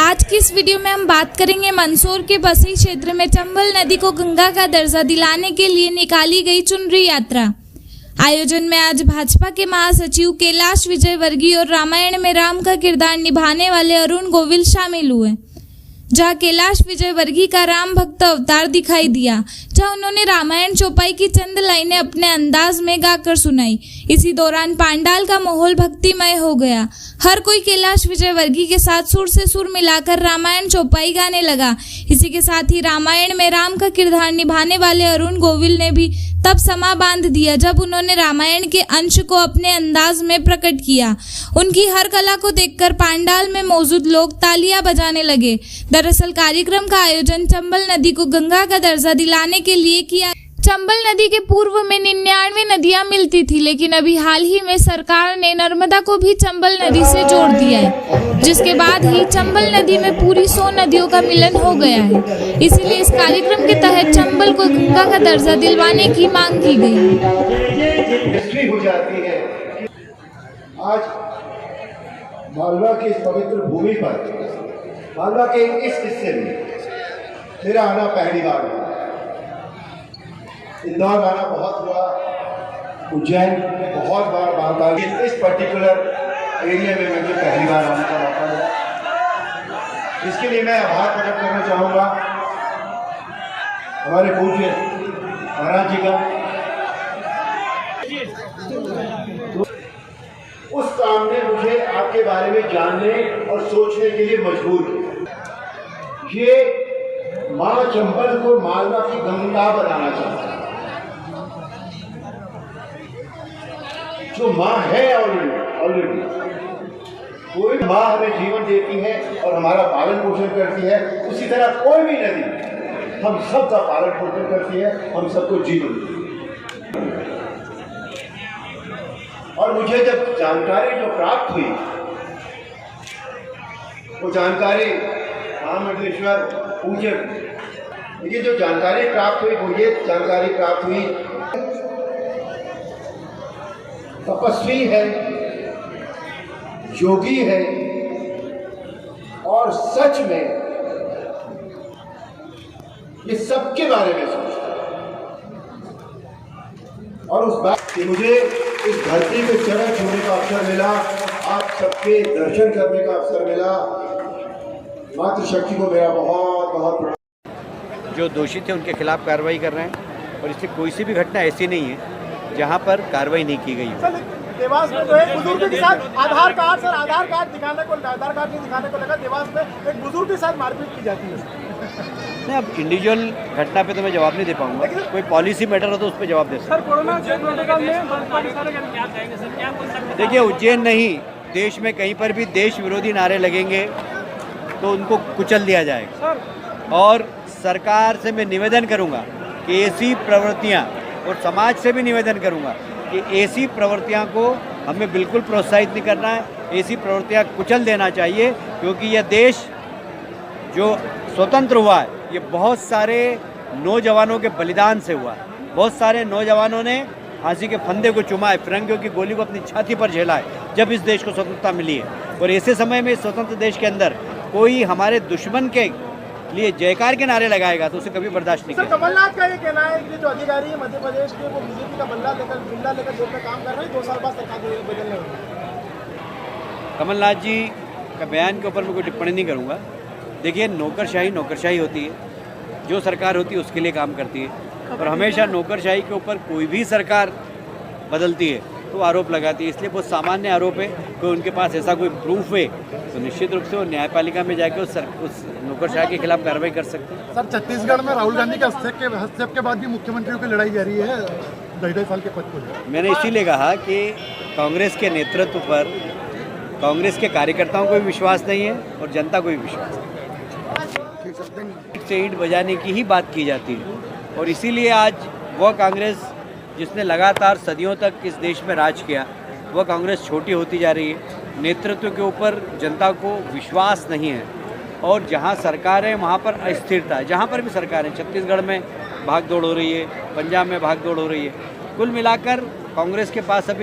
आज की इस वीडियो में हम बात करेंगे मंदसौर के बसई क्षेत्र में चंबल नदी को गंगा का दर्जा दिलाने के लिए निकाली गई चुनरी यात्रा। आयोजन में आज भाजपा के महासचिव कैलाश विजयवर्गीय और रामायण में राम का किरदार निभाने वाले अरुण गोविल शामिल हुए, जहां कैलाश विजयवर्गीय का राम भक्त अवतार दिखाई दिया, जहां उन्होंने रामायण चौपाई की चंद लाइनें अपने अंदाज में गाकर सुनाई। इसी दौरान पांडाल का माहौल भक्तिमय हो गया। हर कोई कैलाश विजयवर्गीय के साथ सुर से सुर मिलाकर रामायण चौपाई गाने लगा। इसी के साथ ही रामायण में राम का किरदार निभाने वाले अरुण गोविल ने भी तब समा बांध दिया जब उन्होंने रामायण के अंश को अपने अंदाज में प्रकट किया। उनकी हर कला को देखकर पांडाल में मौजूद लोग तालियां बजाने लगे। दरअसल कार्यक्रम का आयोजन चंबल नदी को गंगा का दर्जा दिलाने के लिए किया। चंबल नदी के पूर्व में 99 नदियां मिलती थी, लेकिन अभी हाल ही में सरकार ने नर्मदा को भी चंबल नदी से जोड़ दिया है, जिसके बाद ही चंबल नदी में पूरी 100 नदियों का मिलन हो गया है। इसीलिए इस कार्यक्रम के तहत चंबल को गंगा का दर्जा दिलवाने की मांग की गई। हो जाती है। आज मालवा की इस पवित्र भूमि पर, मालवा के इस हिस्से में मेरा आना पहली बार है। इंदौर आना बहुत हुआ, उज्जैन बहुत बार बात आ गई। इस पर्टिकुलर एरिया में मुझे पहली बार आने का मौका मिला। इसके लिए मैं आभार प्रकट करना चाहूँगा हमारे पूज्य महाराज जी का। उस काम ने मुझे आपके बारे में जानने और सोचने के लिए मजबूर किया। ये माँ चंबल को मालवा की गंगा बनाना चाहता है, जो माँ है ऑलरेडी। कोई माँ हमें जीवन देती है और हमारा पालन पोषण करती है, उसी तरह कोई भी नदी हम सब का पालन पोषण करती है, हम सबको जीवन देती है। और मुझे जब जानकारी जो प्राप्त हुई, वो जानकारी महामंडलेश्वर पूज्य, लेकिन जो जानकारी प्राप्त हुई वो ये जानकारी प्राप्त हुई तपस्वी है, योगी है और सच में ये सबके बारे में सोचता है। और उस बात कि मुझे इस धरती पे चरण छूने का अवसर मिला, आप सबके दर्शन करने का अवसर मिला, मातृशक्ति को मेरा बहुत बहुत प्रणाम। जो दोषी थे उनके खिलाफ कार्रवाई कर रहे हैं और इससे कोई सी भी घटना ऐसी नहीं है जहां पर कार्रवाई नहीं की गई हो। देवास में जो है बुजुर्ग के साथ आधार कार्ड नहीं दिखाने को लगा, देवास में एक बुजुर्ग के साथ मारपीट की जाती है। नहीं, अब इंडिविजुअल घटना पे तो मैं जवाब नहीं दे पाऊंगा, कोई पॉलिसी मैटर हो तो उस पर जवाब दे सकता। सर, कोरोना प्रोटोकॉल में देखिए, उज्जैन नहीं, देश में कहीं पर भी देश विरोधी नारे लगेंगे तो उनको कुचल दिया जाएगा। और सरकार से मैं निवेदन करूंगा कि ऐसी प्रवृत्तियां, और समाज से भी निवेदन करूंगा कि ऐसी प्रवृत्तियां को हमें बिल्कुल प्रोत्साहित नहीं करना है। ऐसी प्रवृत्तियां कुचल देना चाहिए, क्योंकि यह देश जो स्वतंत्र हुआ है ये बहुत सारे नौजवानों के बलिदान से हुआ है। बहुत सारे नौजवानों ने फांसी के फंदे को चुमा है, फिरंगियों की गोली को अपनी छाती पर झेला है जब इस देश को स्वतंत्रता मिली है। और ऐसे समय में इस स्वतंत्र देश के अंदर कोई हमारे दुश्मन के लिए जयकार के नारे लगाएगा तो उसे कभी बर्दाश्त नहीं करेगा। कमलनाथ का ये कहना है कि जो अधिकारी है मध्य प्रदेश के, वो बीजेपी का बिल्ला लेकर जेल में काम कर रहे हैं, 2 साल बाद सरकार बदलने होगी। कमलनाथ जी का बयान के ऊपर मैं कोई टिप्पणी नहीं करूंगा। देखिए, नौकरशाही होती है, जो सरकार होती है उसके लिए काम करती है, और हमेशा नौकरशाही के ऊपर कोई भी सरकार बदलती है तो आरोप लगाती है। इसलिए बहुत सामान्य आरोप है कि उनके पास ऐसा कोई प्रूफ है तो निश्चित रूप से वो न्यायपालिका में जाकर उस नौकरशाही के खिलाफ कार्रवाई कर सकते हैं। सर, छत्तीसगढ़ में राहुल गांधी के हस्तक्षेप के बाद भी मुख्यमंत्रियों की लड़ाई जारी है 2.5 साल के पद को। मैंने इसीलिए कहा कि कांग्रेस के नेतृत्व पर कांग्रेस के कार्यकर्ताओं को भी विश्वास नहीं है और जनता को भी विश्वास नहीं है। ईंट बजाने की ही बात की जाती है, और इसीलिए आज वह कांग्रेस जिसने लगातार सदियों तक इस देश में राज किया, वह कांग्रेस छोटी होती जा रही है। नेतृत्व के ऊपर जनता को विश्वास नहीं है, और जहां सरकार है वहां पर अस्थिरता है। जहां पर भी सरकार है, छत्तीसगढ़ में भागदौड़ हो रही है, पंजाब में भागदौड़ हो रही है। कुल मिलाकर कांग्रेस के पास अभी